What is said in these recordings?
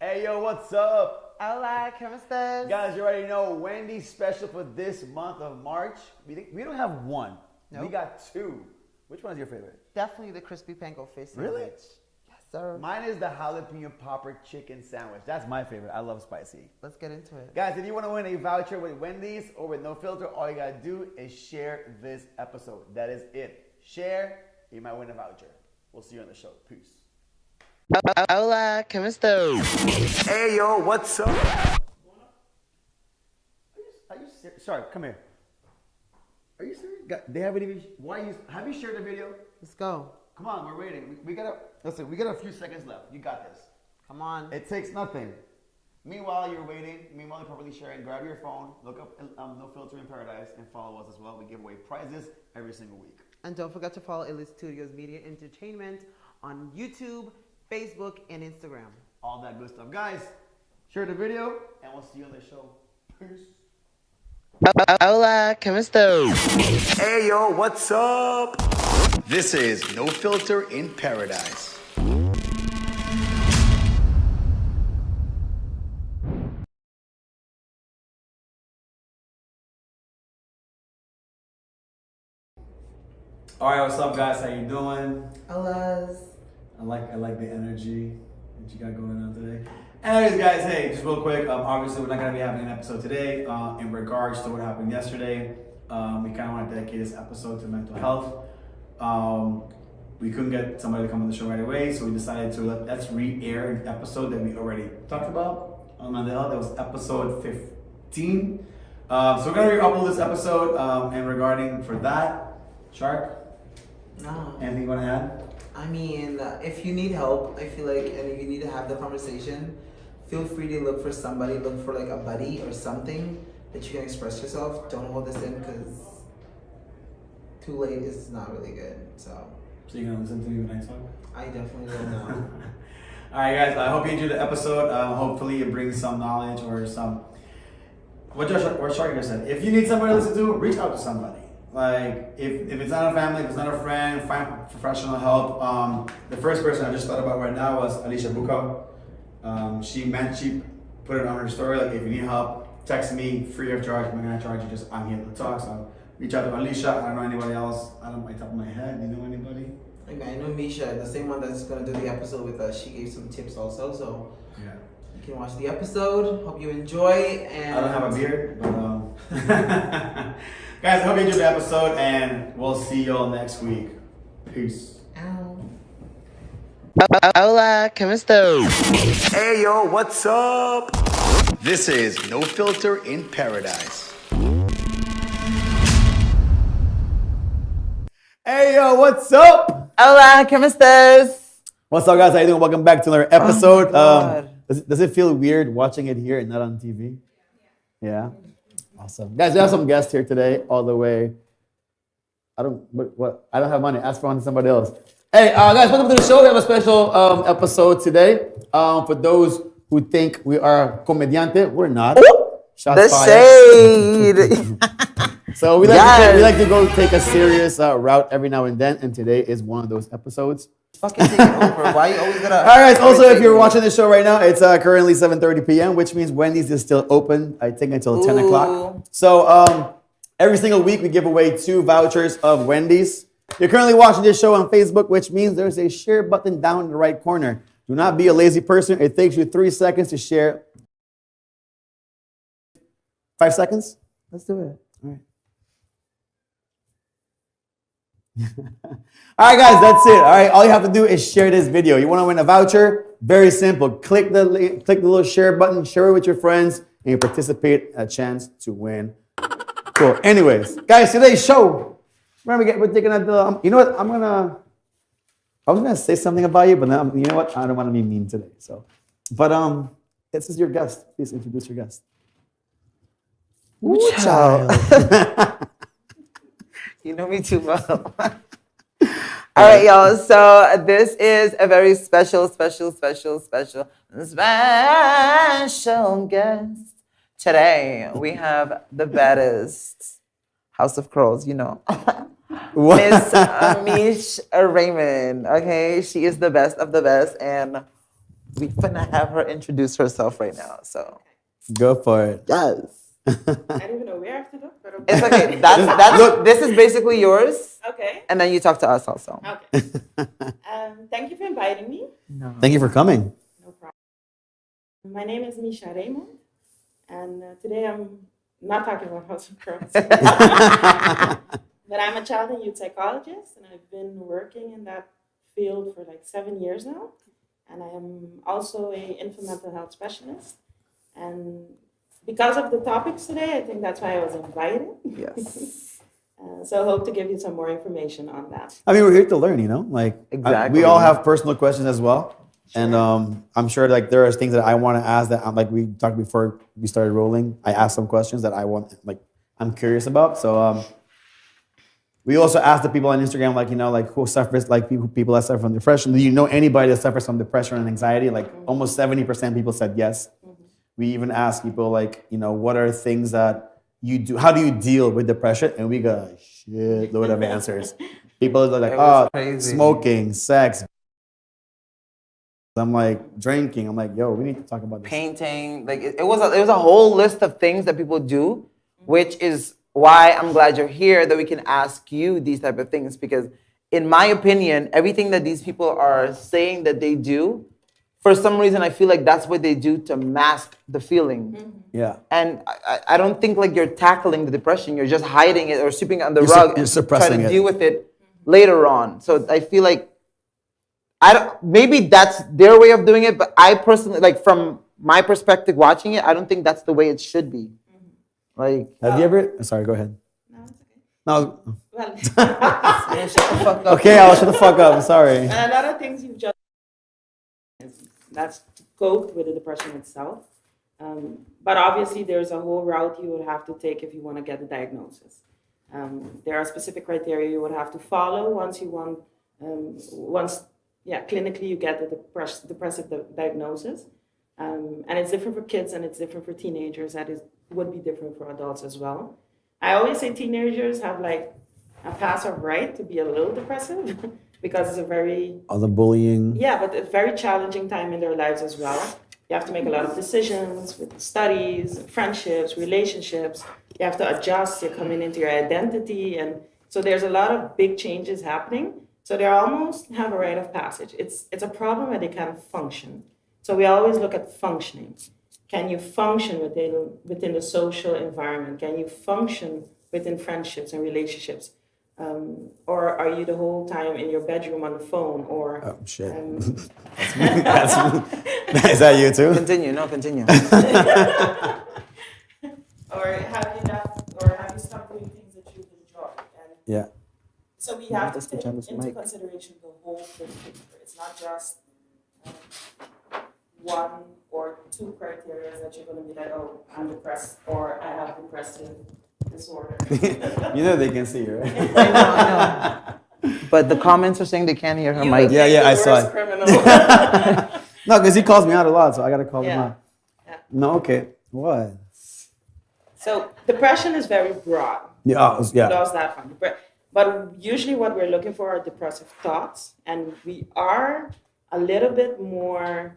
Hey, yo, what's up? Hola, ¿cómo estás? Guys, you already know Wendy's special for this month of March. We don't have one. Nope. We got two. Which one is your favorite? Definitely the crispy panko fish sandwich. Really? Yes, sir. Mine is the jalapeno popper chicken sandwich. That's my favorite. I love spicy. Let's get into it. Guys, if you want to win a voucher with Wendy's or with No Filter, all you got to do is share this episode. That is it. Share, you might win a voucher. We'll see you on the show. Peace. Hola, ¿cómo estás? Hey, yo, what's up? Are you serious? Sorry, come here. Are you serious? They haven't even. Have you shared the video? Let's go. Come on, we're waiting. We got a few seconds left. You got this. Come on. It takes nothing. Meanwhile, you're waiting. Meanwhile, you're probably sharing. Grab your phone, look up No Filter in Paradise, and follow us as well. We give away prizes every single week. And don't forget to follow Elite Studios Media Entertainment on YouTube, Facebook, and Instagram. All that good stuff. Guys, share the video, and we'll see you on the show. Peace. Hola, ¿cómo estás? Hey, yo, what's up? This is No Filter in Paradise. All right, what's up, guys? How you doing? Hola. I like the energy that you got going on today. Anyways, guys, hey, just real quick. Obviously, we're not gonna be having an episode today. In regards to what happened yesterday, we kind of want to dedicate this episode to mental health. We couldn't get somebody to come on the show right away, so we decided to let's re-air an episode that we already talked about on mental health. That was episode 15. So we're gonna re-upload this episode. And regarding for that, Shark, No. anything you want to add? I mean, if you need help, I feel like, and if you need to have the conversation, feel free to look for somebody, look for like a buddy or something that you can express yourself. Don't hold this in because too late is not really good. So you're gonna listen to me when I talk? I definitely will now. All right, guys. I hope you enjoyed the episode. Hopefully, it brings some knowledge or some. What Shark just said. If you need somebody to listen to, reach out to somebody. Like if it's not a family, if it's not a friend, find professional help. The first person I just thought about right now was Alicia Bucco. She put it on her story like, if you need help, text me free of charge. I'm not gonna charge you. I'm here to talk. So reach out to Alicia. I don't know anybody else. I don't know, top of my head. Do you know anybody? I know Misha, the same one that's gonna do the episode with us. She gave some tips also. So Yeah. you can watch the episode. Hope you enjoy. And I don't have a beard, but guys, I hope you enjoyed the episode, and we'll see y'all next week. Peace. Ow. Hola, ¿cómo estás? Hey, yo, what's up? This is No Filter in Paradise. Hey, yo, what's up? Hola, ¿cómo estás? What's up, guys? How you doing? Welcome back to another episode. Oh my God. Does it feel weird watching it here and not on TV? Yeah. Awesome. Guys, we have some guests here today, all the way. I don't have money. Ask for one to somebody else. Hey, guys, welcome to the show. We have a special episode today. For those who think we are comediante, we're not. Shots The fired. shade. So we like to go take a serious route every now and then, and today is one of those episodes. Fucking take it over. Why you always gotta? All right, guys. Also, if you're watching the show right now, it's currently 7:30 p.m., which means Wendy's is still open, I think, until 10 o'clock. So every single week, we give away 2 vouchers of Wendy's. You're currently watching this show on Facebook, which means there's a share button down in the right corner. Do not be a lazy person. It takes you 3 seconds to share. 5 seconds? Let's do it. All right. All right, guys, that's it. All right, all you have to do is share this video. You want to win a voucher? Very simple. Click the little share button, share it with your friends, and you participate a chance to win. Cool. Anyways, guys, today's show. Remember, we're taking out the. You know what? I was gonna say something about you, but now, you know what? I don't want to be mean today. So, but this is your guest. Please introduce your guest. Ooh, child. You know me too well. All right, y'all. So this is a very special guest. Today we have the baddest House of Crows, you know. Miss Mish Raymond. Okay, she is the best of the best, and We finna have her introduce herself right now. So Go for it. yes, I don't even know where I have to look, but okay. it's okay. That's this is basically yours, Okay. and then you talk to us also. Okay. Thank you for inviting me. No. Thank you for coming. No problem. My name is Misha Raymond, and today I'm not talking about House of Crows. But I'm a child and youth psychologist, and I've been working in that field for like 7 years now. And I am also a infant mental health specialist. And because of the topics today, I think that's why I was invited. Yes. So I hope to give you some more information on that. I mean, we're here to learn, you know? Like, Exactly. we all have personal questions as well. And I'm sure like there are things that I want to ask that I'm like we talked before we started rolling. I asked some questions that I'm curious about. So we also asked the people on Instagram, like, you know, like who suffers, like people that suffer from depression. Do you know anybody that suffers from depression and anxiety? Like almost 70% people said yes. We even asked people like, you know, what are things that you do? How do you deal with depression? And we got a shitload of answers. People are like, It was oh, crazy. smoking, sex. I'm like drinking. I'm like, yo, we need to talk about this. Painting, like it was a whole list of things that people do, which is why I'm glad you're here, that we can ask you these type of things, because in my opinion, everything that these people are saying that they do, for some reason I feel like that's what they do to mask the feeling. Yeah. And I don't think like you're tackling the depression, you're just hiding it or sweeping it on the rug you're suppressing trying to it. deal with it later on. So I feel like maybe that's their way of doing it, but I personally, like from my perspective watching it, I don't think that's the way it should be. Like, Have you ever? Sorry, go ahead. No, it's okay. No. Well, man, shut the fuck up. Okay, I'll shut the fuck up. I'm sorry. and a lot of things you've just that's to cope with the depression itself. But obviously, there's a whole route you would have to take if you want to get the diagnosis. There are specific criteria you would have to follow once clinically you get the depressive diagnosis. And it's different for kids and it's different for teenagers. Would be different for adults as well. I always say teenagers have like a passive right to be a little depressive because it's a very All the bullying. but a very challenging time in their lives as well. You have to make a lot of decisions with studies, friendships, relationships. You have to adjust. You're coming into your identity, and so there's a lot of big changes happening. So they almost have a rite of passage. It's a problem where they can't function. So we always look at functioning. Can you function within the social environment? Can you function within friendships and relationships? Or are you the whole time in your bedroom on the phone? Or Oh shit. Is that you too? Continue. or have you stopped doing things that you enjoy? And Yeah. so we have to Just take switch on this into mic. consideration the whole big picture. It's not just one or two criteria that you're going to be like, oh, I'm depressed or I have depressive disorder. You know they can see you, right? I know. But the comments are saying they can't hear her You mic. would Yeah, be yeah, the I saw worst it. criminal. No, because he calls me out a lot, so I gotta call him Yeah. out. Yeah. No, okay. What? So depression is very broad. Yeah. Lost that fun. But usually what we're looking for are depressive thoughts. And we are a little bit more,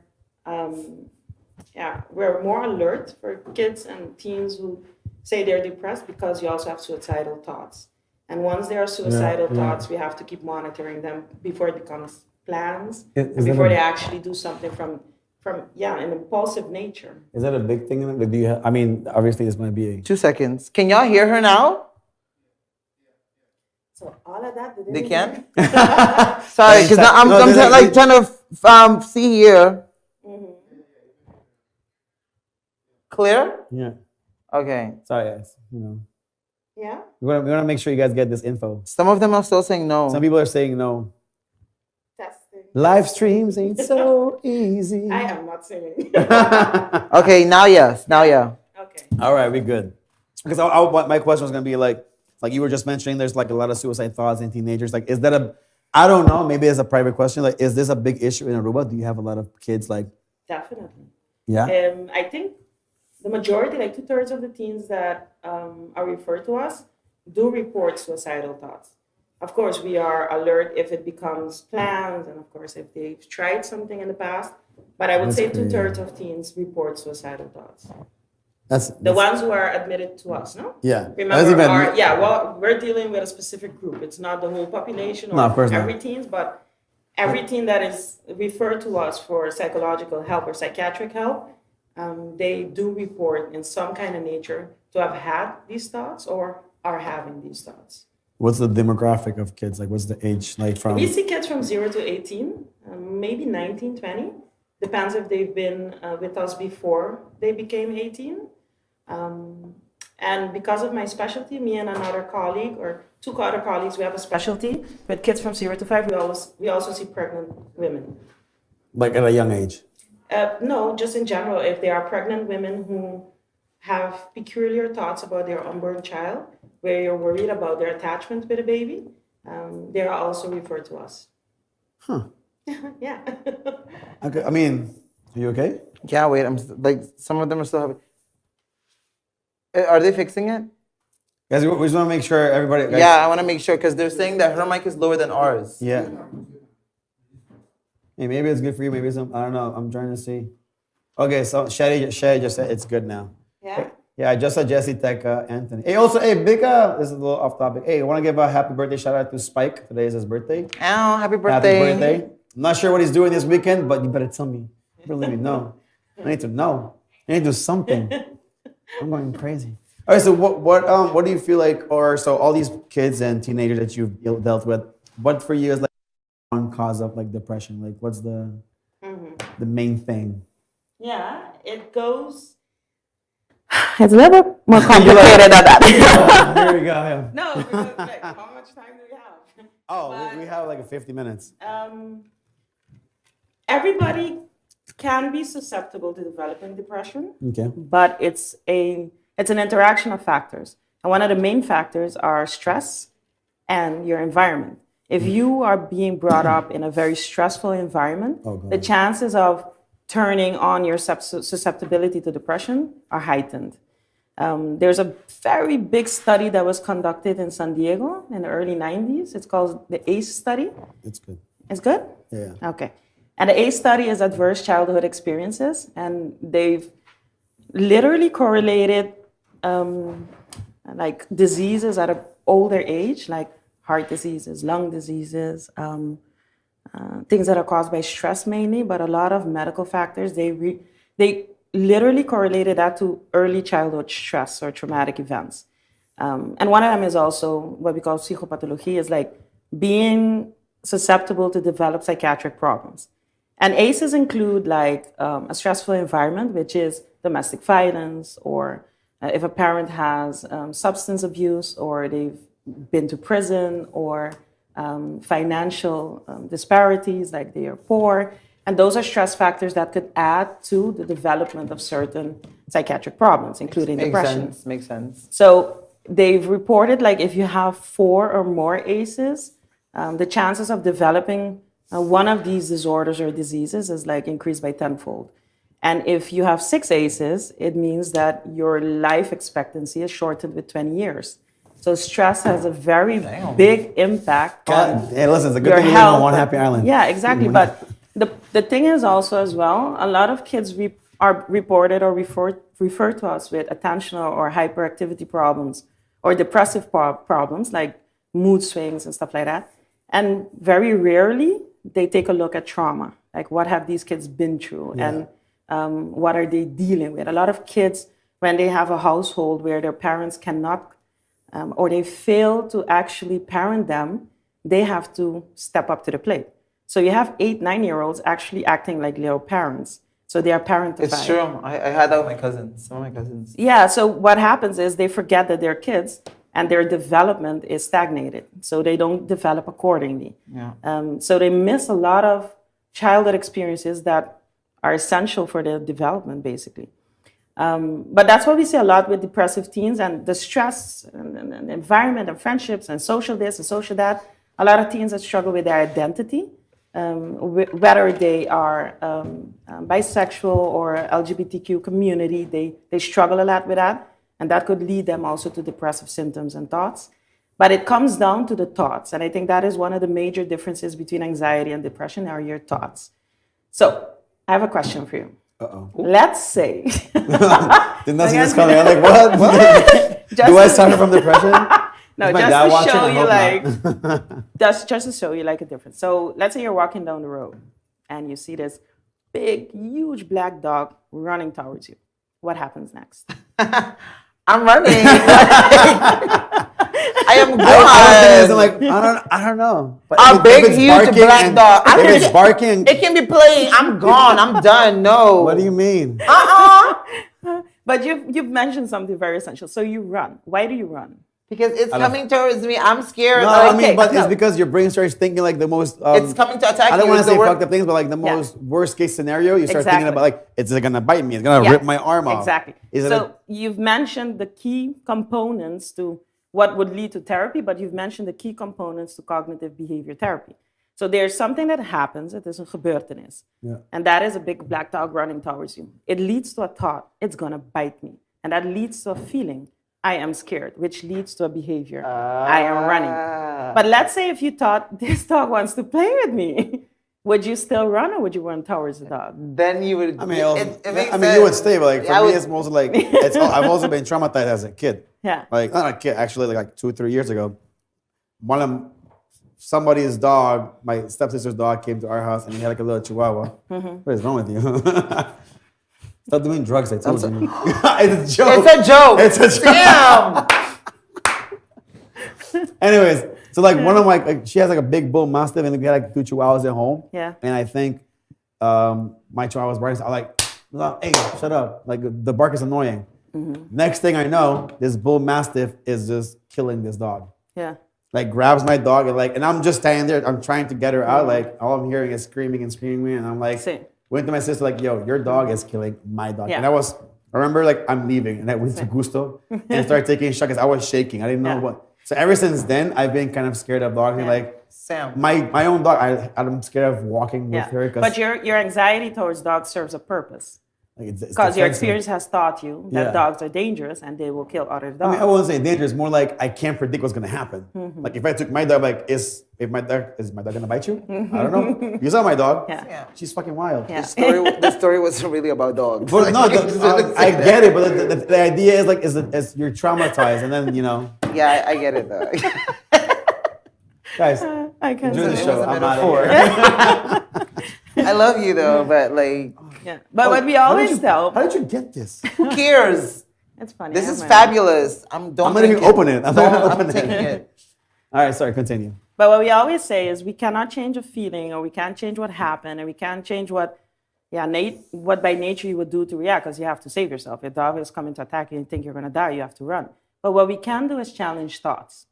we're more alert for kids and teens who say they're depressed because you also have suicidal thoughts. And once there are suicidal thoughts, we have to keep monitoring them before it becomes plans, and before they actually do something from an impulsive nature. Is that a big thing? Like, do you have, I mean, obviously this might be 2 seconds. Can y'all hear her now? So all of that, They can? Sorry, because I'm they're like- trying to see here. Clear? Yeah. Okay. Sorry, guys. You know. Yeah. We wanna make sure you guys get this info. Some of them are still saying no. Some people are saying no. Testing. Live streams ain't so easy. I am not singing. Okay, now yes. Now yeah. Okay. All right, we good. Because my question was gonna be like you were just mentioning, there's like a lot of suicide thoughts in teenagers. Like, is that I don't know, maybe it's a private question. Like, is this a big issue in Aruba? Do you have a lot of kids like? Definitely. Yeah. I think the majority, like 2/3 of the teens that are referred to us, do report suicidal thoughts. Of course, we are alert if it becomes planned, and of course, if they've tried something in the past. But I would That's say crazy. 2/3 of teens report suicidal thoughts. That's The ones who are admitted to us, no? yeah. Remember, well, we're dealing with a specific group. It's not the whole population or No, of course not. every teens, but every teen that is referred to us for psychological help or psychiatric help, they do report in some kind of nature to have had these thoughts or are having these thoughts. What's the demographic of kids? Like, what's the age? Like from? We see kids from 0 to 18, maybe 19, 20. Depends if they've been with us before they became 18. And because of my specialty, me and another colleague or two other colleagues, we have a specialty with kids from 0 to 5. We also see pregnant women. Like at a young age. No, just in general, if there are pregnant women who have peculiar thoughts about their unborn child, where you're worried about their attachment with a baby, they are also referred to us. Huh. Yeah. Okay. I mean, are you okay? Yeah, wait. Like some of them are still having. Are they fixing it? Guys, we just want to make sure everybody. Guys, Yeah, I want to make sure because they're saying that her mic is lower than ours. Yeah. Hey, maybe it's good for you. Maybe it's. I don't know. I'm trying to see. Okay, so Shay just said it's good now. Yeah. Yeah, I just saw Jesse tech Anthony. Hey, also, big. This is a little off topic. Hey, I want to give a happy birthday shout out to Spike. Today is his birthday. Ow, happy birthday. Happy birthday. I'm not sure what he's doing this weekend, but you better tell me. You better let me know. I need to know. I need to do something. I'm going crazy. All right, so what do you feel like, or so all these kids and teenagers that you've dealt with, what for you is like one cause of like depression? Like, what's the main thing? Yeah, it goes. It's a little bit more complicated than that. Here we go. Yeah. No, because like, how much time do we have? Oh, we have like 50 minutes. Everybody can be susceptible to developing depression, Okay. but it's an interaction of factors. And one of the main factors are stress and your environment. If you are being brought up in a very stressful environment, the chances of turning on your susceptibility to depression are heightened. There's a very big study that was conducted in San Diego in the early 90s. It's called the ACE study. It's good. It's good? Yeah. Okay. And the ACE study is adverse childhood experiences, and they've literally correlated like diseases at an older age, like heart diseases, lung diseases, things that are caused by stress mainly, but a lot of medical factors. They literally correlated that to early childhood stress or traumatic events. And one of them is also what we call psychopathology, is like being susceptible to develop psychiatric problems. And ACEs include like a stressful environment, which is domestic violence, or if a parent has substance abuse, or they've been to prison, or financial disparities, like they are poor. And those are stress factors that could add to the development of certain psychiatric problems, including depression. Makes sense. So they've reported like if you have 4 or more ACEs, the chances of developing one of these disorders or diseases is like increased by tenfold. And if you have 6 ACEs, it means that your life expectancy is shortened with 20 years. So stress has a very big impact on Hey, listen, it's a good your thing you live health. on one happy island. Yeah, exactly. But the thing is also as well, a lot of kids are reported or referred to us with attentional or hyperactivity problems or depressive problems like mood swings and stuff like that. And very rarely they take a look at trauma, like what have these kids been through and what are they dealing with. A lot of kids, when they have a household where their parents cannot or they fail to actually parent them, they have to step up to the plate. So you have 8, 9-year-olds actually acting like little parents. So they are parentified. It's true. I had that with my cousins, some of my cousins. Yeah, so what happens is they forget that they're kids and their development is stagnated. So they don't develop accordingly. Yeah. So they miss a lot of childhood experiences that are essential for their development, basically. But that's what we see a lot with depressive teens, and the stress and environment and friendships and social this and social that. A lot of teens that struggle with their identity, whether they are bisexual or LGBTQ community, they struggle a lot with that. And that could lead them also to depressive symptoms and thoughts. But it comes down to the thoughts. And I think that is one of the major differences between anxiety and depression are your thoughts. So I have a question for you. Uh-oh. Let's say. Did not see this coming. I'm like, what? Do I suffer from depression? No, Is my just dad to watching? show I you hope like, not. just to show you like a difference. So let's say you're walking down the road and you see this big, huge black dog running towards you. What happens next? I'm running. I am gone. I don't know. But A if big, it's huge barking black and- dog. If it's barking, It can be playing. I'm gone. I'm done. No. what do you mean? But you've mentioned something very essential. So you run. Why do you run? Because it's I don't- coming towards me. I'm scared. No, Like, I mean, but no. it's because your brain starts thinking like the most. it's coming to attack you. I don't want It's to the say wor- fucked up things, but like the Yeah. most worst case scenario, you start Exactly. thinking about like it's gonna bite me, it's gonna Yeah. rip my arm off. Exactly. Is it So you've mentioned the key components to what would lead to therapy, but you've mentioned the key components to cognitive behavior therapy. So there's something that happens, it is een gebeurtenis. Yeah. And that is a big black dog running towards you. It leads to a thought, it's gonna bite me. And that leads to a feeling, I am scared, which leads to a behavior, I am running. But let's say if you thought, this dog wants to play with me, would you still run or would you run towards the dog? Then you would. I mean, it makes you would stay, but like for I me, would- it's mostly like I've also been traumatized as a kid. Yeah. Like not a kid, actually, like 2 or 3 years ago. Somebody's dog, my stepsister's dog, came to our house and he had like a little chihuahua. What is wrong with you? Stop doing drugs, I told you. It's a joke. It's a joke. It's a joke. Damn. Anyways, so like one of my, she has like a big bull mastiff and we had like 2 chihuahuas at home. Yeah. And I think my chihuahua was barking. So I'm like, hey, shut up. Like the bark is annoying. Next thing I know, this bull mastiff is just killing this dog. Yeah. Like grabs my dog and I'm just standing there. I'm trying to get her out. Like all I'm hearing is screaming and screaming. And I'm like, Same. went to my sister like, yo, your dog is killing my dog. Yeah. And I remember like I'm leaving and I went to Gusto and started taking shots because I was shaking. I didn't know Yeah. what. So ever since then, I've been kind of scared of dogs. And like Sam. my own dog, I'm scared of walking with Yeah. her. But your anxiety towards dogs serves a purpose. Like, it's Because your defensive. experience has taught you that Yeah. dogs are dangerous and they will kill other I dogs. mean, I won't say dangerous. More like I can't predict what's gonna happen. Like if I took my dog, like is my dog gonna bite you? I don't know. You saw my dog. Yeah. Yeah. She's fucking wild. Yeah. The story wasn't really about dogs. But no, Like, I get it. But the idea is like is you're traumatized, and then Yeah, I get it though. guys, I can enjoy the say. It show. was a I'm out of metaphor. here. I love you though, but like, Yeah. But what we How did always you- tell, How did you get this? who cares? it's funny. This I is have my- fabulous. I'm I'm not even open it. I'm not Don't, even I'm open taking it. it. All right, sorry. Continue. But what we always say is we cannot change a feeling or we can't change what happened and we can't change what by nature you would do to react because you have to save yourself. If the dog is coming to attack you and you think you're going to die, you have to run. But what we can do is challenge thoughts.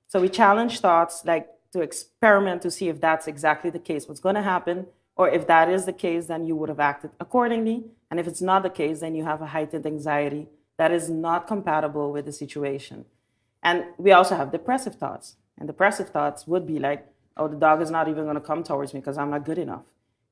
So we challenge thoughts like to experiment to see if that's exactly the case, what's going to happen, or if that is the case, then you would have acted accordingly. And if it's not the case, then you have a heightened anxiety that is not compatible with the situation. And we also have depressive thoughts. And depressive thoughts would be like, oh, the dog is not even going to come towards me because I'm not good enough.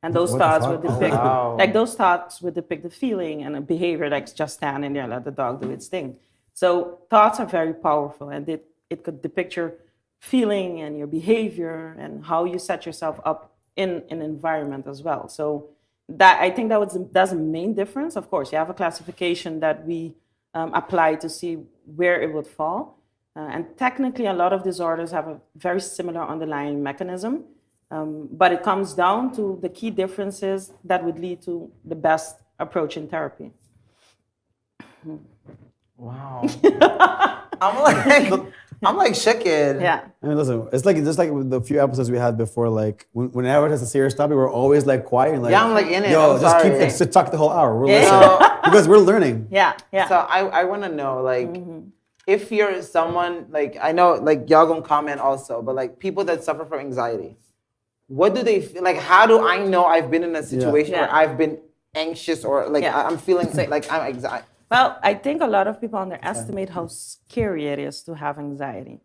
And those What the thoughts fuck? would Oh, depict, wow. like those thoughts would depict the feeling and a behavior like just standing there and let the dog do its thing. So thoughts are very powerful and it could depict your feeling and your behavior and how you set yourself up in an environment as well. So that I think that's the main difference. Of course, you have a classification that we apply to see where it would fall. And technically, a lot of disorders have a very similar underlying mechanism. But it comes down to the key differences that would lead to the best approach in therapy. Wow. I'm like shaken. Yeah. I mean, listen, it's like just like with the few episodes we had before. Like whenever it has a serious topic, we're always like quiet and like, Yeah, I'm like in it. yo, I'm just sorry. keep to talk the whole hour. We're Yeah. listening because we're learning. Yeah. Yeah. So I want to know, like, if you're someone, like, I know, like, y'all gonna comment also, but like people that suffer from anxiety, what do they feel? Like, how do I know I've been in a situation Yeah. where I've been anxious or like Yeah. I'm feeling like I'm anxiety? Well, I think a lot of people underestimate how scary it is to have anxiety.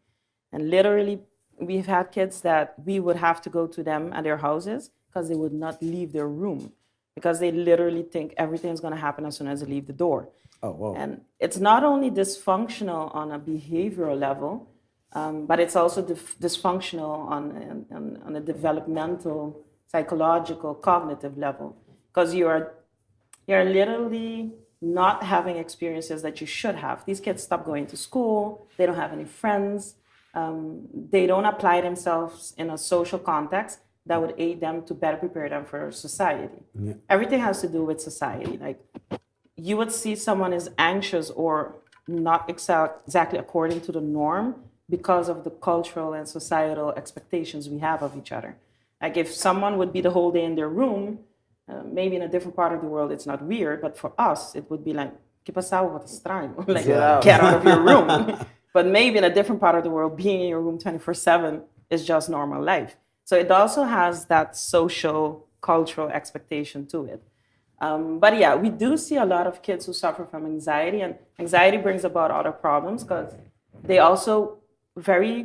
And literally, we've had kids that we would have to go to them at their houses because they would not leave their room because they literally think everything's going to happen as soon as they leave the door. Oh, whoa. And it's not only dysfunctional on a behavioral level, but it's also dysfunctional on a developmental, psychological, cognitive level. because you're literally not having experiences that you should have. These kids stop going to school. They don't have any friends. They don't apply themselves in a social context that would aid them to better prepare them for society. Yeah. Everything has to do with society. Like, you would see someone is anxious or not exactly according to the norm because of the cultural and societal expectations we have of each other. Like, if someone would be the whole day in their room, maybe in a different part of the world it's not weird, but for us it would be like, "Que pasaba, what estranho?" Like, get out of your room. But maybe in a different part of the world, being in your room 24/7 is just normal life. So it also has that social, cultural expectation to it. But yeah, we do see a lot of kids who suffer from anxiety, and anxiety brings about other problems because they also very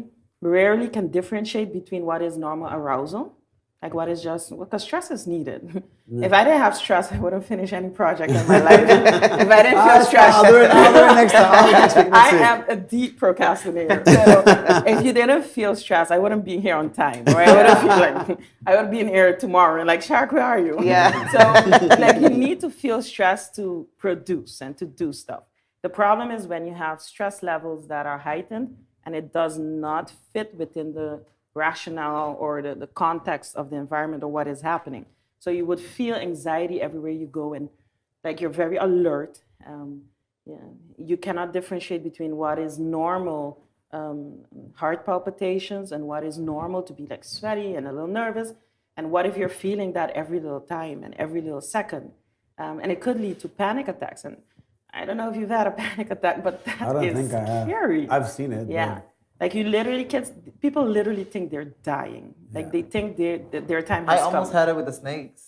rarely can differentiate between what is normal arousal, like what is just, because stress is needed. Yeah. If I didn't have stress, I wouldn't finish any project in my life. If I didn't feel stressed, I'll do it next time. I am a deep procrastinator. So if you didn't feel stressed, I wouldn't be here on time. Or I wouldn't feel like, I would be in here tomorrow and like, Shark, where are you? Yeah. So like, you need to feel stressed to produce and to do stuff. The problem is when you have stress levels that are heightened and it does not fit within the rationale or the context of the environment or what is happening. So you would feel anxiety everywhere you go, and like, you're very alert. You cannot differentiate between what is normal heart palpitations and what is normal to be like sweaty and a little nervous, and what if you're feeling that every little time and every little second. And it could lead to panic attacks. And I don't know if you've had a panic attack, but that I don't is think I have. scary. I've seen it. Yeah. But... Like, you literally, people literally think they're dying. Like, they think their time has come. I almost had it with the snakes.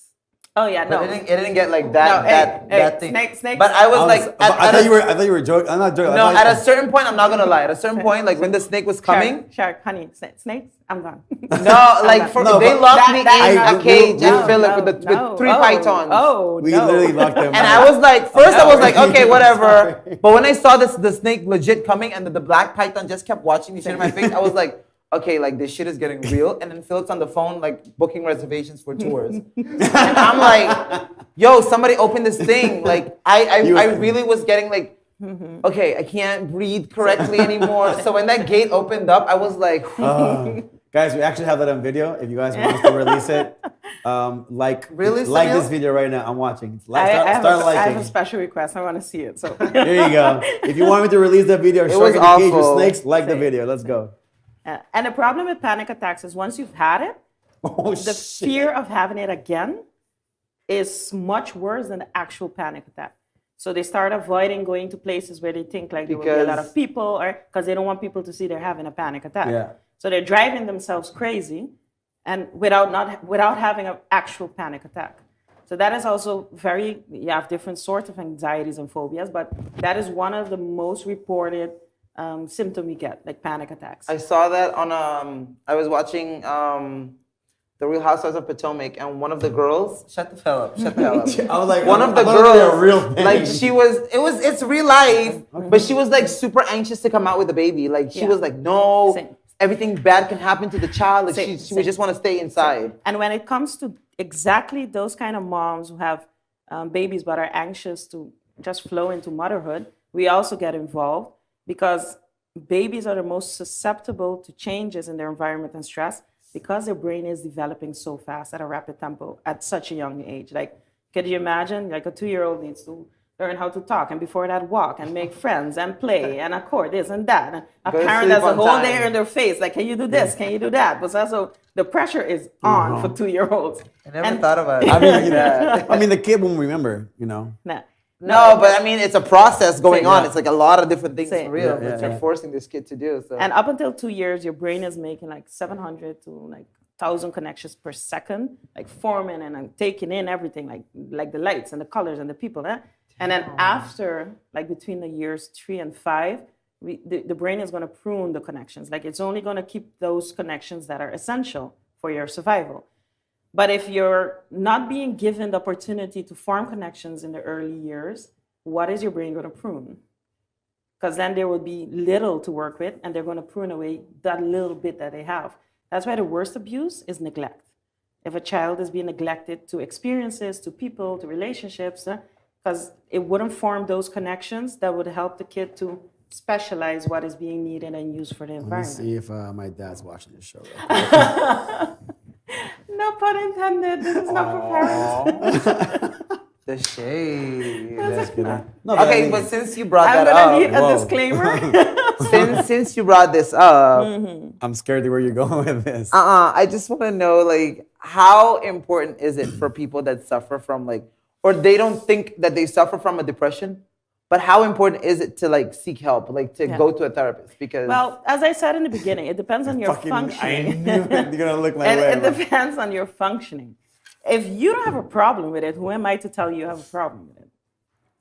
Oh yeah, no. But it didn't get like that. No, that thing. Snakes. But I was like, I thought you were joking. I'm not joking. No, at a certain point, I'm not gonna lie. At a certain point, like when the snake was coming, Shark, honey, snakes, I'm gone. No, like they locked me in a cage in Philip with 3 pythons. We literally locked them. And I was like, first I was like, okay, whatever. But when I saw the snake legit coming and the black python just kept watching me shit in my face, I was like, okay, like this shit is getting real. And then Philip's on the phone, like booking reservations for tours. And I'm like, yo, somebody open this thing. Like I really was getting like, okay, I can't breathe correctly anymore. So when that gate opened up, I was like, guys, we actually have that on video. If you guys want us to release it, like this video right now. I'm watching. I have a special request. I want to see it. So there you go. If you want me to release that video, Shark in the Cage with Snakes, like the video. Let's go. And the problem with panic attacks is once you've had it, the fear of having it again is much worse than the actual panic attack. So they start avoiding going to places where they think like there will be a lot of people, or because they don't want people to see they're having a panic attack. Yeah. So they're driving themselves crazy, and without having an actual panic attack. So that is also you have different sorts of anxieties and phobias, but that is one of the most reported symptom we get, like panic attacks. I saw that on I was watching The Real Housewives of Potomac, and one of the girls, shut the hell up. I was like, one of the girls, like it's real life, but she was like super anxious to come out with the baby. Like she was like, no, everything bad can happen to the child. Like she would just want to stay inside. And when it comes to exactly those kind of moms who have babies but are anxious to just flow into motherhood, we also get involved. Because babies are the most susceptible to changes in their environment and stress because their brain is developing so fast at a rapid tempo at such a young age. Like, could you imagine? Like a 2-year-old needs to learn how to talk, and before that walk and make friends and play and accord this and that. And a parent has a whole day in their face, like, can you do this? Can you do that? But also the pressure is on for 2-year-olds. I never thought about it. I mean, the kid won't remember, Nah. No, but I mean, it's a process going on. It's like a lot of different things for real that you're forcing this kid to do. So. And up until 2 years, your brain is making like 700 to like 1,000 connections per second, like forming and taking in everything, like the lights and the colors and the people. And then after, like between the years 3 and 5, the brain is going to prune the connections. Like it's only going to keep those connections that are essential for your survival. But if you're not being given the opportunity to form connections in the early years, what is your brain going to prune? Because then there will be little to work with, and they're going to prune away that little bit that they have. That's why the worst abuse is neglect. if a child is being neglected to experiences, to people, to relationships, because it wouldn't form those connections that would help the kid to specialize what is being needed and used for the Let me environment. see if my dad's watching this show. No pun intended. This is not for parents. The shade. No, Okay, I mean, but since you brought I'm that gonna need up, a Whoa. disclaimer. since you brought this up, I'm scared of where you're going with this. I just want to know, like, how important is it for people that suffer from, like, or they don't think that they suffer from a depression, but how important is it to, like, seek help, like, to go to a therapist? Because Well, as I said in the beginning, it depends on your Fucking, I functioning. knew you're gonna look my And way. it depends on your functioning. If you don't have a problem with it, who am I to tell you have a problem with it?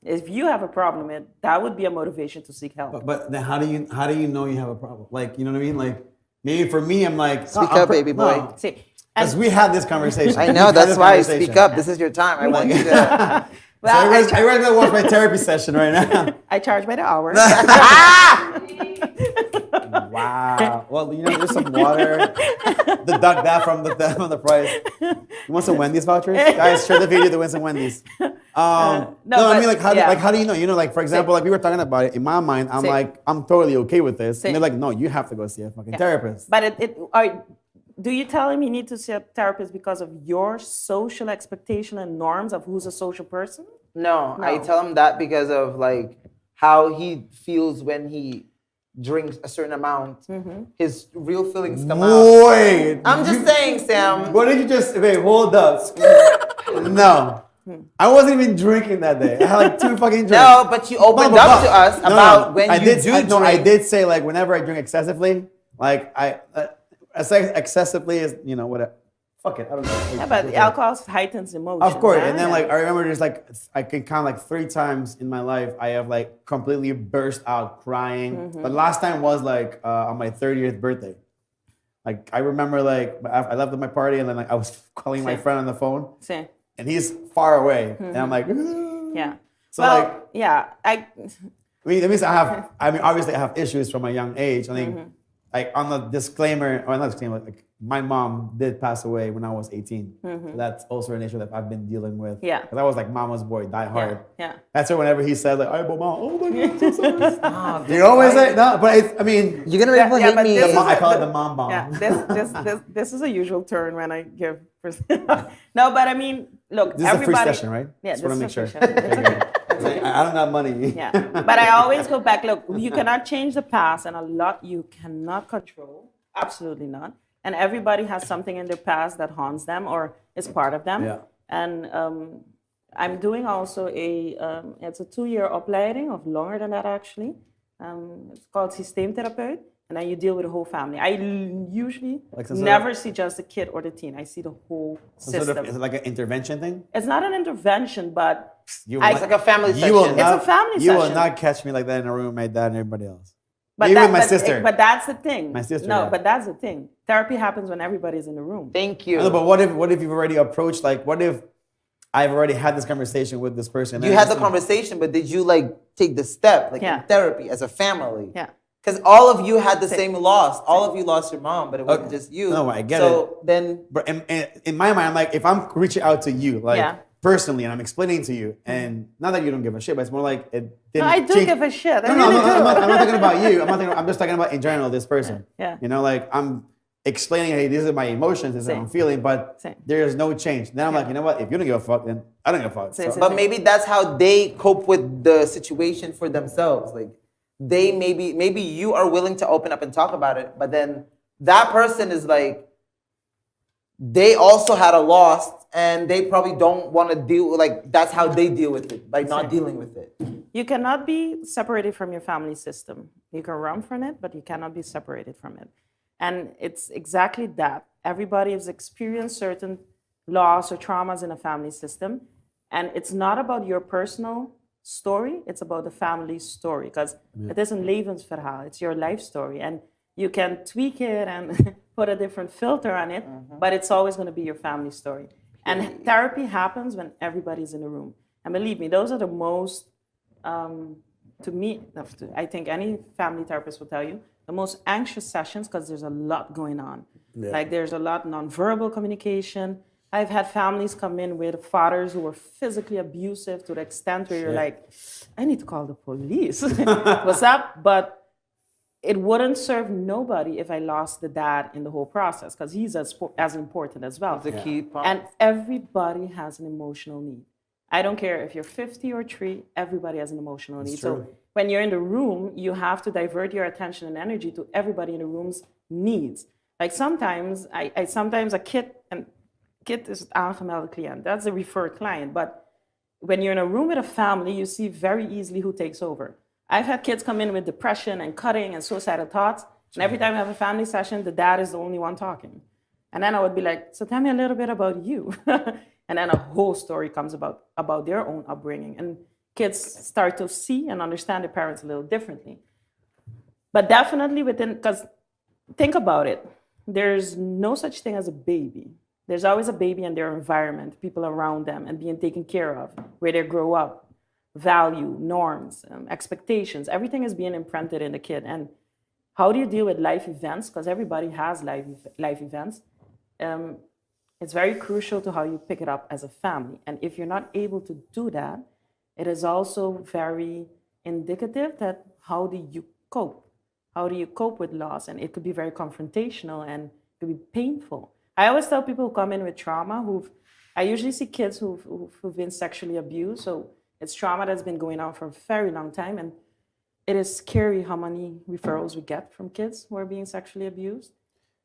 If you have a problem with it, that would be a motivation to seek help. But then how do you know you have a problem? Like, you know what I mean? Like, maybe for me, I'm like, Speak up, baby boy. See, Because we had this conversation. I We've know, had that's this why I conversation. speak up. This is your time. I want you to. So everyone's gonna watch my therapy session right now. I charge by the hour. Wow. Well, you know, there's some water. Deduct that from the price. You want some Wendy's vouchers? Guys, share the video to win some Wendy's. No, I but- mean, like, how yeah. do you know? You know, like, for example, like we were talking about it. In my mind, I'm Same. like, I'm totally okay with this. Same. And they're like, no, you have to go see a fucking therapist. But do you tell him he needs to see a therapist because of your social expectation and norms of who's a social person? No, I No. tell him that because of, like, how he feels when he drinks a certain amount. His real feelings come out. Wait. I'm just saying, Sam. What did you just? Wait, hold up. No, I wasn't even drinking that day. I had like 2 fucking drinks. No, but you opened up to us about when you do drink. I did say, like, whenever I drink excessively, like I say excessively is, you know, whatever. Fuck it, I don't know. Yeah, but alcohol heightens emotion. Of course, right? and then Yeah. like I remember there's like I can count like 3 times in my life I have like completely burst out crying. But last time was like on my 30th birthday. Like I remember like I left at my party and then like I was calling my Same. friend on the phone See, and he's far away and I'm like yeah. So well, like yeah, I mean that means obviously I have issues from a young age. I think like on the disclaimer or not disclaimer, like my mom did pass away when I was 18. So that's also an issue that I've been dealing with. Yeah. Because I was like mama's boy, die hard. Yeah. That's why whenever he said like, "I but mom, oh my god, I'm so sorry." Ah, You always say no, but I mean, You're gonna make people hate but me. this is I call it the mom bomb. Yeah, this is a usual turn when I give. No, but I mean, look, This is a free everybody. session, right? Yeah, Just want to make this is sure. a free session. Okay, good. I don't got money. Yeah, but I always go back. Look, you cannot change the past, and a lot you cannot control. Absolutely not. And everybody has something in their past that haunts them or is part of them. Yeah. And I'm doing also it's a 2-year opleiding of longer than that actually. It's called systeemtherapeut. And then you deal with the whole family. I usually Like some sort never see just the kid or the teen. I see the whole system. Is it like an intervention thing? It's not an intervention, but You I- It's like a family you will session. not, It's a family You will session. not catch me like that in a room with my dad and everybody else. But Maybe that- with my but- sister. But that's the thing. My sister, No, yeah. but that's the thing. Therapy happens when everybody's in the room. Thank you. I know, but what if you've already approached, like, what if I've already had this conversation with this person? You had the conversation, but did you, like, take the step, like, Yeah. in therapy as a family? Yeah. Because all of you had the same loss. All of you lost your mom, but it wasn't Okay. just you. No, I get so then, But in my mind, I'm like, if I'm reaching out to you, like, Yeah. personally, and I'm explaining to you, and not that you don't give a shit, but it's more like it didn't No, I do change- give a shit. I No, really do. I'm not talking about you. I'm just talking about in general this person. Yeah. You know, like I'm explaining, hey, these are my emotions, this is what Same. I'm feeling, but Same. there is no change. Then I'm like, you know what? If you don't give a fuck, then I don't give a fuck. Same, So- same. but maybe that's how they cope with the situation for themselves. Like, they maybe you are willing to open up and talk about it, but then that person is like, they also had a loss, and they probably don't want to deal, like, that's how they deal with it, by not dealing with it. You cannot be separated from your family system. You can run from it, but you cannot be separated from it. And it's exactly that. Everybody has experienced certain loss or traumas in a family system. And it's not about your personal story, it's about the family story. Because it is een levensverhaal, it's your life story. And you can tweak it and put a different filter on it, but it's always going to be your family story. And therapy happens when everybody's in the room. And believe me, those are the most, to me, I think any family therapist will tell you, the most anxious sessions because there's a lot going on. Yeah. Like there's a lot nonverbal communication. I've had families come in with fathers who were physically abusive to the extent where you're like, I need to call the police. What's up? But it wouldn't serve nobody if I lost the dad in the whole process, because he's as important as well. The key part. And everybody has an emotional need. I don't care if you're 50 or 3, everybody has an emotional need. So when you're in the room, you have to divert your attention and energy to everybody in the room's needs. Like sometimes, sometimes a kid, and kid is aangemelde client, that's a referred client. But when you're in a room with a family, you see very easily who takes over. I've had kids come in with depression and cutting and suicidal thoughts. And every time I have a family session, the dad is the only one talking. And then I would be like, so tell me a little bit about you. And then a whole story comes about their own upbringing. And kids start to see and understand their parents a little differently. But definitely because think about it. There's no such thing as a baby. There's always a baby in their environment, people around them, and being taken care of, where they grow up, value, norms, expectations. Everything is being imprinted in the kid. And how do you deal with life events? Because everybody has life events. It's very crucial to how you pick it up as a family. And if you're not able to do that, it is also very indicative that how do you cope? How do you cope with loss? And it could be very confrontational and it could be painful. I always tell people who come in with trauma, I usually see kids who've been sexually abused. So it's trauma that's been going on for a very long time. And it is scary how many referrals we get from kids who are being sexually abused.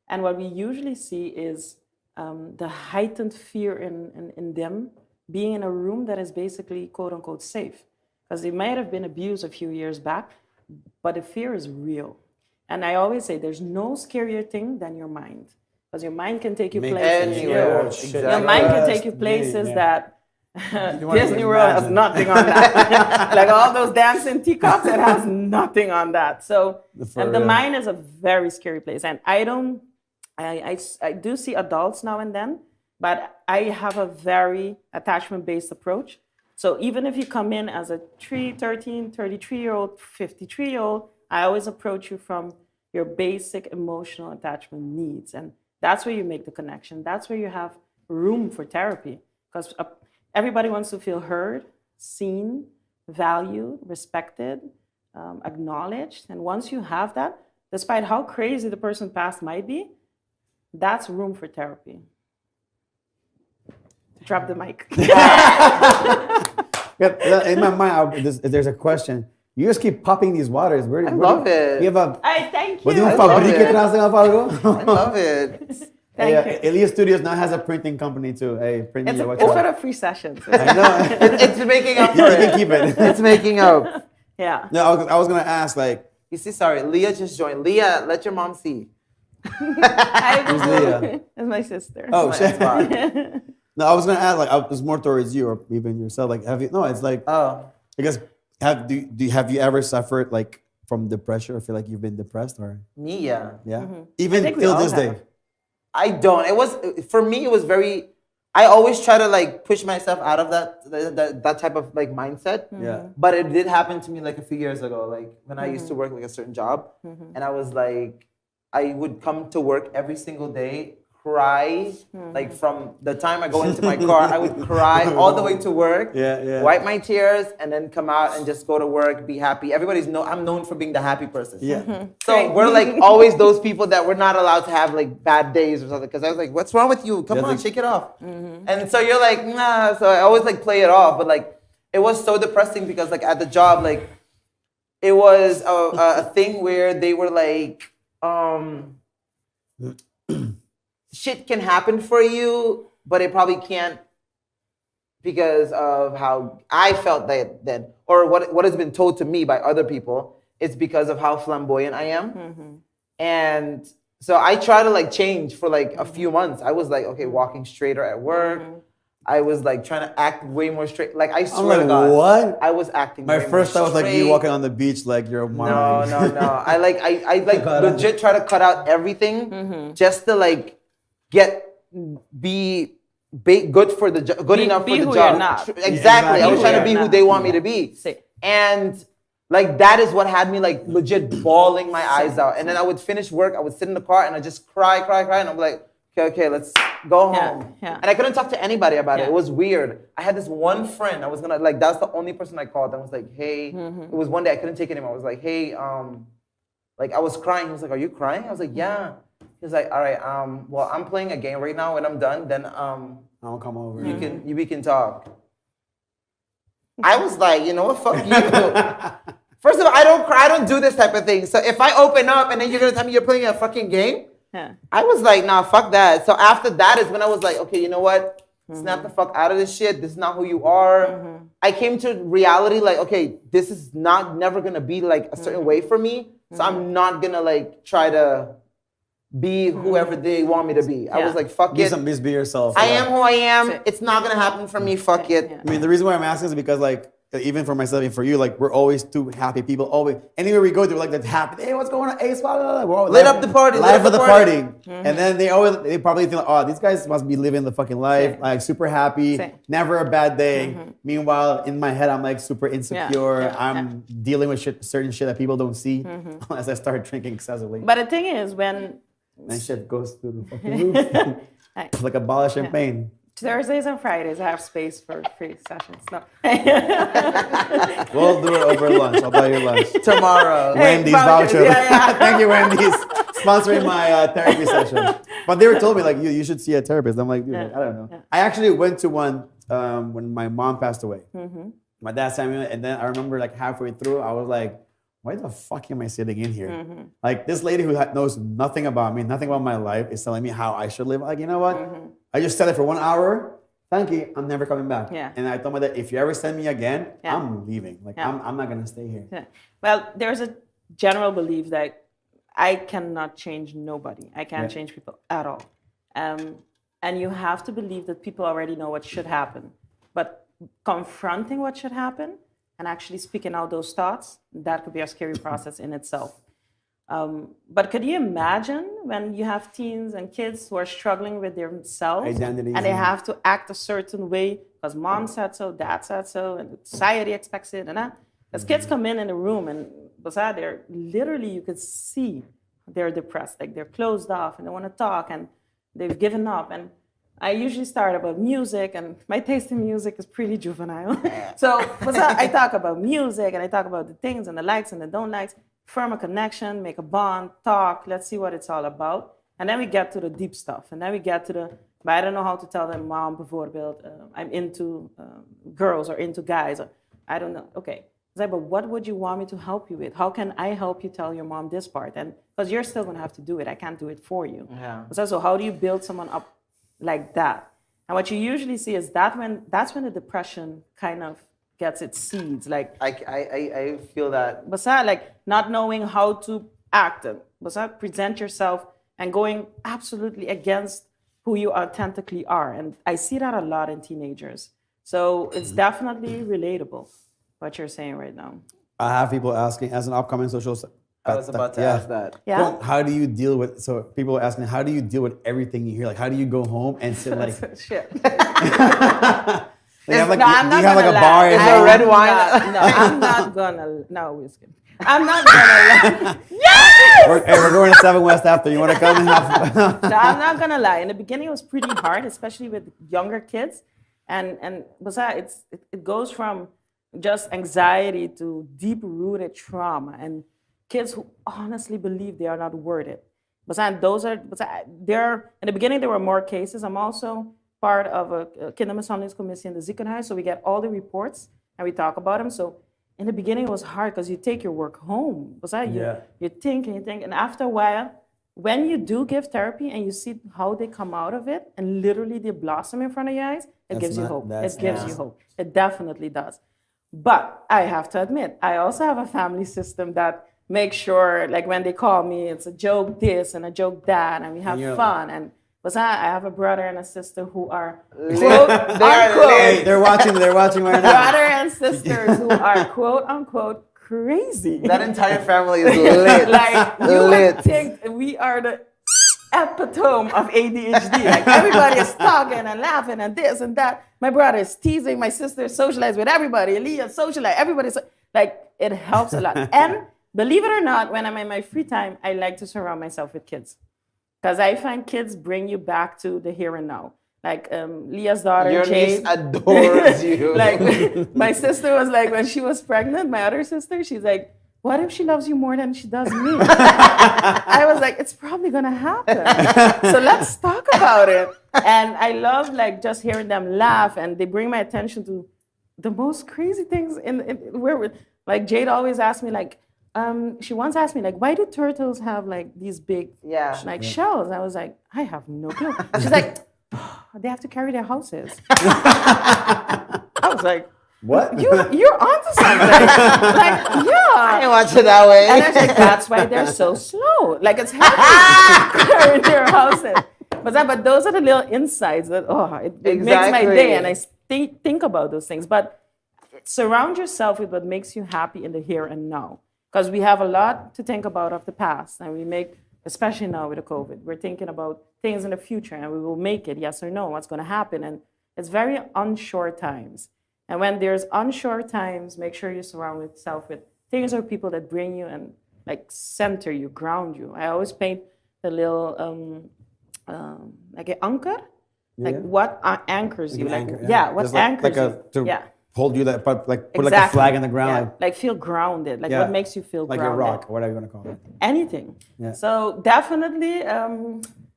And what we usually see is the heightened fear in them being in a room that is basically quote unquote safe. Because they might have been abused a few years back, but the fear is real. And I always say there's no scarier thing than your mind. Because your mind can take you places. Anywhere. Exactly. Your mind can take you places that Disney World has nothing on that. Like all those dancing teacups, it has nothing on that. So, and the mind is a very scary place. And I do see adults now and then, but I have a very attachment-based approach. So even if you come in as a 13, 33-year-old, 53-year-old, I always approach you from your basic emotional attachment needs. And that's where you make the connection. That's where you have room for therapy. Because everybody wants to feel heard, seen, valued, respected, acknowledged. And once you have that, despite how crazy the person's past might be, that's room for therapy. Drop the mic. In my mind, there's a question. You just keep popping these waters. I love it. We have a... Thank you. I love it. Thank you. Elias Studios now has a printing company too. Hey, printing your It's for the free sessions. I know. It's making up for You it. can keep it. It's making up. Yeah. No, I was gonna ask, like... You see, sorry, Leah just joined. Leah, let your mom see. Who's Leah? It's my sister. Oh, shit. No, I was gonna ask, like, it was more towards you or even yourself. Like, have you? No, it's like, I guess, have you ever suffered like from depression or feel like you've been depressed or? Me, yeah. Yeah. Mm-hmm. Even till this day. I don't. It was for me. It was very. I always try to like push myself out of that type of like mindset. Mm-hmm. Yeah. But it did happen to me like a few years ago. Like when I used to work like a certain job, and I was like, I would come to work every single day, cry, like from the time I go into my car, I would cry all the way to work, wipe my tears, and then come out and just go to work, be happy. I'm known for being the happy person. Yeah. So we're like always those people that we're not allowed to have like bad days or something. Because I was like, what's wrong with you? Come on, shake it off. And so you're like, nah. So I always like play it off. But like, it was so depressing because like at the job, like it was a thing where they were like, shit can happen for you, but it probably can't because of how I felt that or what has been told to me by other people. It's because of how flamboyant I am. And so I try to like change for like a few months. I was like, okay, walking straighter at work. I was like trying to act way more straight. Like I swear to God, what? I was acting. My way first thought more was like you straight. walking on the beach like you're a mom. No. I legit try to cut out everything just to like be good for the good enough for the job. You're not. Exactly. I was trying to be who they want me to be. And like that is what had me like legit bawling my eyes out. And then I would finish work, I would sit in the car and I just cry. And I'm like, okay, let's go home. Yeah. And I couldn't talk to anybody about it. Yeah. It was weird. I had this one friend. I was gonna like, that's the only person I called. I was like, hey. It was one day I couldn't take it anymore. I was like, hey, like I was crying. He was like, are you crying? I was like, yeah. He was like, all right, well, I'm playing a game right now. When I'm done, then I'll come over. we can talk. I was like, you know what? Fuck you. First of all, I don't cry. I don't do this type of thing. So if I open up and then you're gonna tell me you're playing a fucking game, I was like, nah, fuck that. So after that is when I was like, okay, you know what? Snap the fuck out of this shit. This is not who you are. I came to reality like, okay, this is never gonna be like a certain way for me. So I'm not gonna like try to be whoever they want me to be. I was like, fuck it. Just be yourself. I am who I am. It's not gonna happen for me. Fuck it. I mean, the reason why I'm asking is because like, even for myself and for you, like we're always two happy people. Always, anywhere we go to, we're like that happy. Hey, what's going on? Hey, blah, blah, blah. We're always Lit up the party. Life of the party. And then they probably think, like, oh, these guys must be living the fucking life, like super happy, never a bad day. Meanwhile, in my head, I'm like super insecure. I'm dealing with certain shit that people don't see unless I start drinking excessively. But the thing is, when that shit goes through the fucking roof like a bottle of champagne. Thursdays and Fridays, I have space for free sessions. No. We'll do it over lunch. I'll buy you lunch. Tomorrow. Wendy's voucher. Thank you, Wendy's. Sponsoring my therapy session. But they were told me, like, you should see a therapist. I'm like, dude, I don't know. I actually went to one when my mom passed away. My dad sent me, and then I remember, like, halfway through, I was like, why the fuck am I sitting in here? Like, this lady who knows nothing about me, nothing about my life, is telling me how I should live. Like, you know what? I just said it for 1 hour. Thank you. I'm never coming back. And I told my dad, if you ever send me again, I'm leaving. Like, I'm not going to stay here. Well, there's a general belief that I cannot change nobody. I can't change people at all. And you have to believe that people already know what should happen. But confronting what should happen and actually speaking out those thoughts, that could be a scary process in itself. But could you imagine when you have teens and kids who are struggling with themselves identity, and they have to act a certain way because mom said so, dad said so, and society expects it, and that? Because kids come in the room and they're literally, you could see they're depressed, like they're closed off and they want to talk and they've given up. And I usually start about music, and my taste in music is pretty juvenile. So I talk about music and I talk about the things and the likes and the don't likes, form a connection, make a bond, talk, let's see what it's all about. And then we get to the deep stuff. And then we get to but I don't know how to tell them, mom, bijvoorbeeld, I'm into girls or into guys. Or, I don't know. Okay. But what would you want me to help you with? How can I help you tell your mom this part? And because you're still going to have to do it. I can't do it for you. So how do you build someone up like that? And what you usually see is that's when the depression kind of gets its seeds. Like I feel that. Like not knowing how to act. Present yourself and going absolutely against who you authentically are. And I see that a lot in teenagers. So it's definitely relatable, what you're saying right now. I have people asking, as an upcoming social... I was about to ask that. Yeah. How do you deal with... So people are asking, how do you deal with everything you hear? Like, how do you go home and sit like... Shit. You have like, I'm not do you have like a gonna bar lie. at Is home? there red wine? No, I'm not gonna... No, whiskey. I'm not gonna lie. Yes! We're going to 7 West after. You want to come and have... No, I'm not gonna lie. In the beginning, it was pretty hard, especially with younger kids. And it goes from just anxiety to deep-rooted trauma. And kids who honestly believe they are not worth it. But in the beginning, there were more cases. I'm also part of a kindermishandelingscommissie in the ziekenhuis. So we get all the reports and we talk about them. So in the beginning, it was hard because you take your work home. You think and you think. And after a while, when you do give therapy and you see how they come out of it and literally they blossom in front of your eyes, it gives you hope. It gives you hope. It definitely does. But I have to admit, I also have a family system that make sure, like when they call me, it's a joke this and a joke that, and we have fun. And I have a brother and a sister who are quote unquote. They're watching right now. Brother and sisters who are quote unquote crazy. That entire family is lit. Like you would think we are the epitome of ADHD. Like everybody is talking and laughing and this and that. My brother is teasing. My sister socializes with everybody. Leah socializes. Everybody's like, it helps a lot. And believe it or not, when I'm in my free time, I like to surround myself with kids. Because I find kids bring you back to the here and now. Like Leah's daughter, Your Jade. niece adores you. Like my sister was like, when she was pregnant, my other sister, she's like, what if she loves you more than she does me? I was like, it's probably gonna happen. So let's talk about it. And I love like just hearing them laugh, and they bring my attention to the most crazy things like Jade always asks me like, she once asked me like, why do turtles have like these big shells? I was like, I have no clue. She's like, oh, they have to carry their houses. I was like, What? You're onto something. Like, yeah. I didn't watch it that way. And I was like, that's why they're so slow. Like it's heavy carrying their houses. But those are the little insights that it makes my day, and I think about those things. But surround yourself with what makes you happy in the here and now, because we have a lot to think about of the past, and we make, especially now with the COVID, we're thinking about things in the future, and we will make it, yes or no, what's going to happen, and it's very unsure times. And when there's unsure times, make sure you surround yourself with things or people that bring you and like center you, ground you. I always paint the little like an anchor, like what anchors you, like what anchors you, hold you that, but like put exactly. like a flag in the ground, like feel grounded, like what makes you feel like grounded, a rock, or whatever you want to call it. Anything. Yeah. So definitely,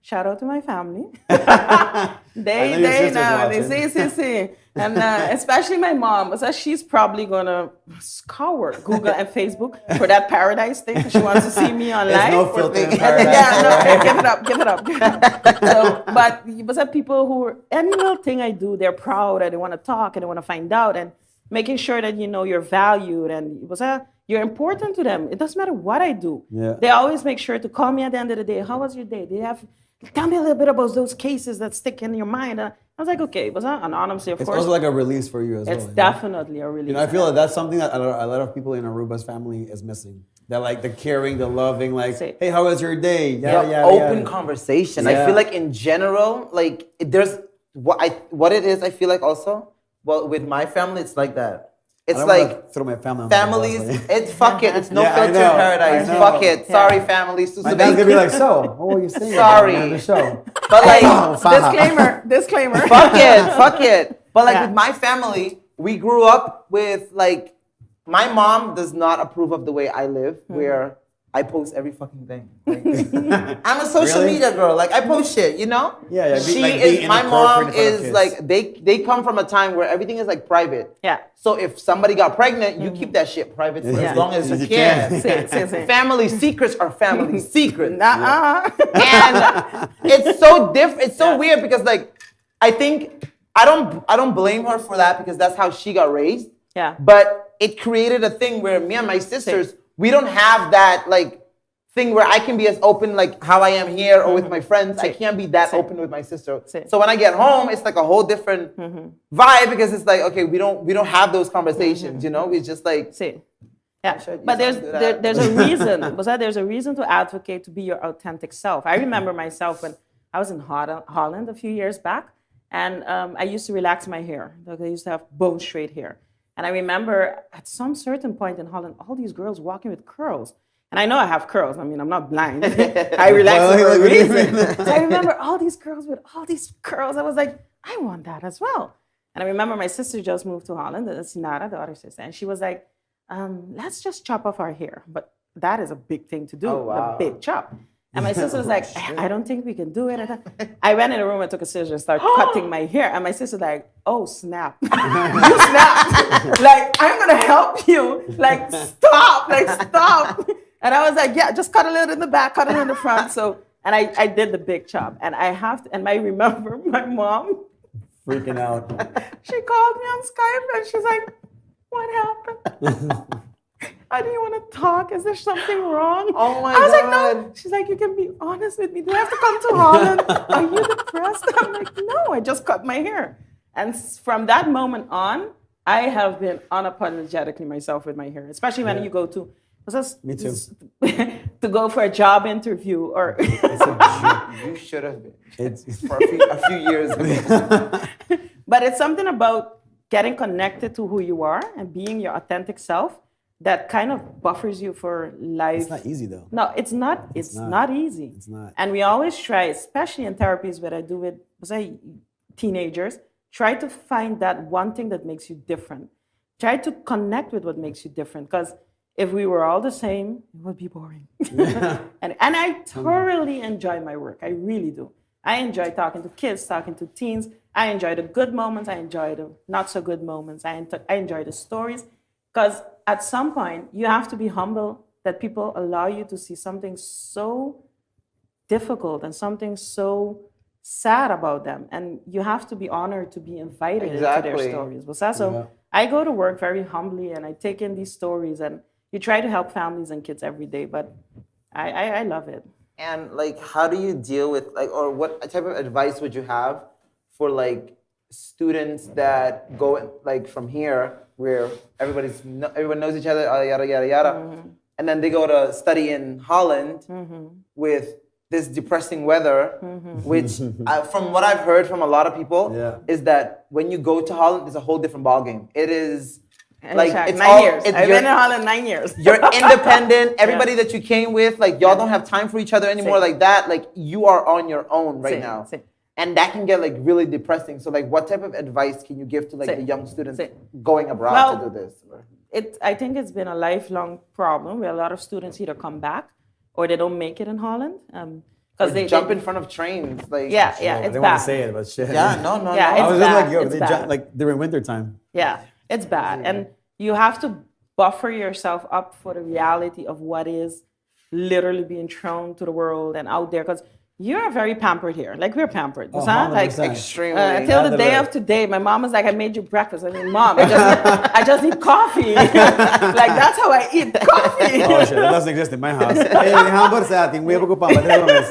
shout out to my family. they know, they see, and especially my mom. So she's probably gonna scour Google and Facebook for that paradise thing because she wants to see me online. There's no filter in paradise. Give it up. So, but some people who any little thing I do, they're proud and they want to talk and they want to find out, and making sure that you're valued and you're important to them. It doesn't matter what I do. Yeah. They always make sure to call me at the end of the day. How was your day? Tell me a little bit about those cases that stick in your mind. I was like, okay, was that anonymously? Of it's course. Also like a release for you as well. It's definitely a release. I feel like that's something that a lot of people in Aruba's family is missing. That like the caring, the loving, like, hey, how was your day? Open conversation. Yeah. I feel like in general, like there's what it is. I feel like also, well, with my family, it's like that. It's like throw my family. Families. It's fuck it. It's no filter in paradise. I know. Fuck it. Sorry, families. My dad's gonna be like, so what were you saying? Sorry. On the show. But like, disclaimer. Fuck it. But like with my family, we grew up with like, my mom does not approve of the way I live, where I post every fucking thing. Like, I'm a social media girl. Like I post shit, you know? Yeah. My mom is like, they come from a time where everything is like private. Yeah. So if somebody got pregnant, you keep that shit private for as long as you can. Family secrets are family secrets. And it's so different. It's so weird because like, I think I don't blame her for that because that's how she got raised. Yeah. But it created a thing where me and my sisters, we don't have that like thing where I can be as open like how I am here or with my friends. I can't be that open with my sister. So when I get home, it's like a whole different vibe because it's like, okay, we don't have those conversations, you know? It's just like but there's a reason. There's a reason to advocate to be your authentic self. I remember myself when I was in Holland a few years back, and I used to relax my hair. Like I used to have bone straight hair. And I remember at some certain point in Holland, all these girls walking with curls. And I know I have curls. I mean, I'm not blind. I relax for a reason. So I remember all these girls with all these curls. I was like, I want that as well. And I remember my sister just moved to Holland, Sinara, the other sister. And she was like, let's just chop off our hair. But that is a big thing to do, the big chop. And my sister was like, I don't think we can do it. I went in the room and took a scissors and started cutting my hair. And my sister's like, oh, snap. You snapped. Like, I'm going to help you. Like, stop. And I was like, yeah, just cut a little in the back, cut it in the front. So, and I did the big chop. And I remember my mom freaking out. She called me on Skype and she's like, what happened? I didn't want to talk. Is there something wrong? Oh my God. I was like, no. She's like, you can be honest with me. Do I have to come to Holland? Are you depressed? I'm like, no, I just cut my hair. And from that moment on, I have been unapologetically myself with my hair, especially when you go to, me too. to go for a job interview or. You should have been. For a few years ago. But it's something about getting connected to who you are and being your authentic self. that kind of buffers you for life. It's not easy though. No, it's not. It's not easy. It's not. And we always try, especially in therapies that I do with, say, teenagers, try to find that one thing that makes you different. Try to connect with what makes you different. Because if we were all the same, it would be boring. and I thoroughly enjoy my work. I really do. I enjoy talking to kids, talking to teens. I enjoy the good moments. I enjoy the not so good moments. I enjoy the stories. Because at some point, you have to be humble that people allow you to see something so difficult and something so sad about them. And you have to be honored to be invited into their stories. So I go to work very humbly and I take in these stories and you try to help families and kids every day, but I love it. And like, how do you deal with like, or what type of advice would you have for like students that go like from here where everyone knows each other, yada yada yada, and then they go to study in Holland with this depressing weather, which from what I've heard from a lot of people is that when you go to Holland, it's a whole different ballgame. It is. Like exactly. it's 9 years. I've been in Holland 9 years. You're independent. Everybody that you came with, like y'all don't have time for each other anymore. Like that, like you are on your own right now, and that can get like really depressing. So like, what type of advice can you give to like the young students going abroad to do this? I think it's been a lifelong problem where a lot of students either come back or they don't make it in Holland. Because they jump in front of trains, like it's I didn't bad. want to say it, but shit. No. I was bad. just like, like during winter time. Yeah, it's bad, and you have to buffer yourself up for the reality of what is literally being thrown to the world and out there. Because you're very pampered here, like we're pampered. Like extremely. Till the day of today, my mom was like, "I made you breakfast." I mean, Mom, I just need coffee. Like that's how I eat coffee. Oh shit, that doesn't exist in my house.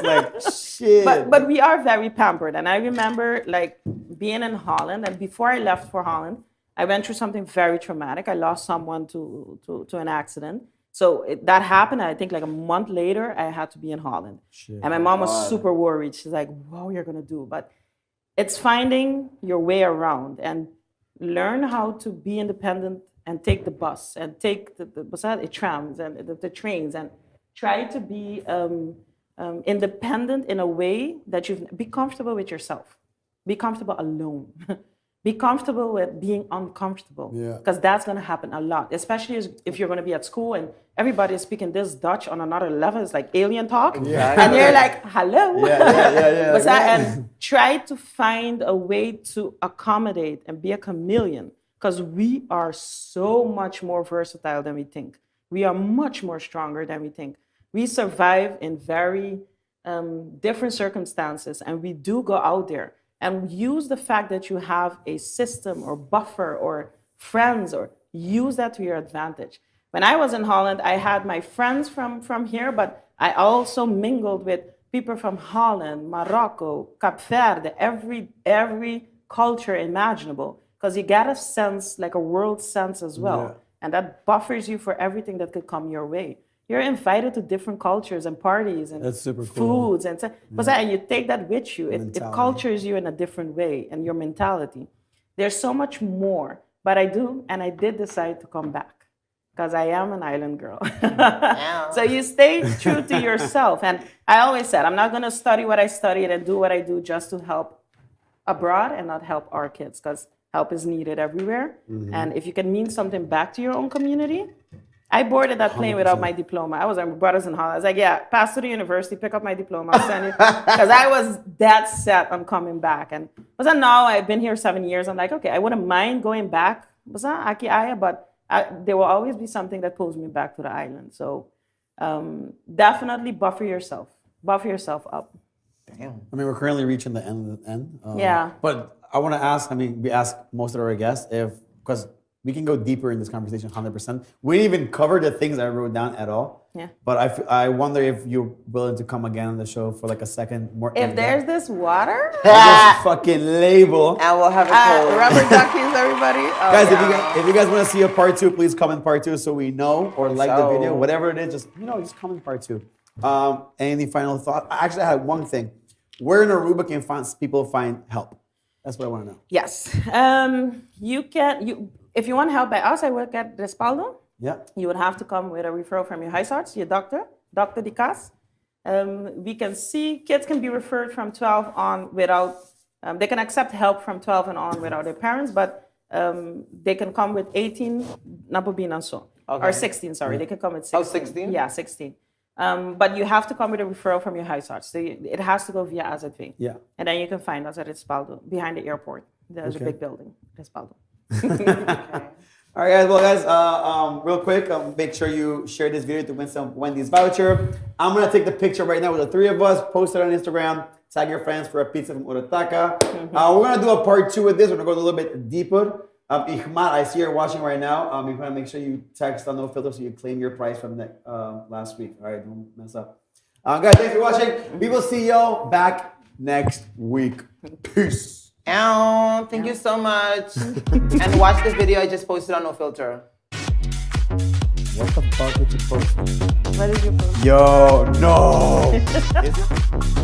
Like shit. But we are very pampered, and I remember like being in Holland, and before I left for Holland, I went through something very traumatic. I lost someone to an accident. So that happened. I think like a month later, I had to be in Holland. Shit. And my mom was super worried. She's like, what are you going to do? But it's finding your way around and learn how to be independent and take the bus and take the trams and the trains and try to be independent in a way that be comfortable with yourself. Be comfortable alone. Be comfortable with being uncomfortable, because that's going to happen a lot, especially if you're going to be at school and everybody is speaking this Dutch on another level. It's like alien talk. And you're like, hello. And try to find a way to accommodate and be a chameleon, because we are so much more versatile than we think. We are much more stronger than we think. We survive in very different circumstances, and we do go out there. And use the fact that you have a system or buffer or friends, or use that to your advantage. When I was in Holland, I had my friends from here, but I also mingled with people from Holland, Morocco, Cape Verde, every culture imaginable, because you get a sense, like a world sense as well. And that buffers you for everything that could come your way. You're invited to different cultures and parties and that's super cool. foods and you take that with you. It cultures you in a different way, and your mentality. There's so much more, but I did decide to come back because I am an island girl. So you stay true to yourself. And I always said, I'm not going to study what I studied and do what I do just to help abroad and not help our kids, because help is needed everywhere. And if you can mean something back to your own community. I boarded that plane 100%. Without my diploma. I was at my brother's in Holland. I was like, pass to the university, pick up my diploma, I'll send it. Because I was that set on coming back. And now I've been here 7 years. I'm like, okay, I wouldn't mind going back, but there will always be something that pulls me back to the island. So definitely buffer yourself up. Damn. I mean, we're currently reaching the end. Yeah. But I want to ask, we ask most of our guests because we can go deeper in this conversation 100%. We didn't even cover the things I wrote down at all. Yeah. But I wonder if you're willing to come again on the show for like a second more. If there's this water. This fucking label. And we'll have it rubber duckies, everybody. Oh, guys, if you guys want to see a part 2, please comment part 2 so we know, or like the video, whatever it is, just comment part 2. Any final thought? I actually had one thing. Where in Aruba can people find help? That's what I want to know. Yes. If you want help by us, I work at Respaldo. Yeah. You would have to come with a referral from your huisarts, your doctor, Dr. Dicas. We can see kids can be referred from 12 on without, they can accept help from 12 and on without their parents, but they can come with 18, or 16, sorry. They can come with 16. Oh, 16? Yeah, 16. But you have to come with a referral from your huisarts. So it has to go via AZV. Yeah. And then you can find us at Respaldo, behind the airport. There's a big building, Respaldo. All right, guys. Well, guys, real quick, make sure you share this video to win some Wendy's voucher. I'm gonna take the picture right now with the three of us, post it on Instagram, tag your friends for a pizza from Urataca. We're gonna do a part 2 with this. We're gonna go a little bit deeper. Ihmat, I see you're watching right now. You gotta make sure you text on No Filter so you claim your prize from the, last week. All right, don't mess up. Guys, thanks for watching. We will see y'all back next week. Peace. Thank you so much. And watch the video I just posted on No Filter. What the fuck did you post? What did you post? Yo, no. Is it?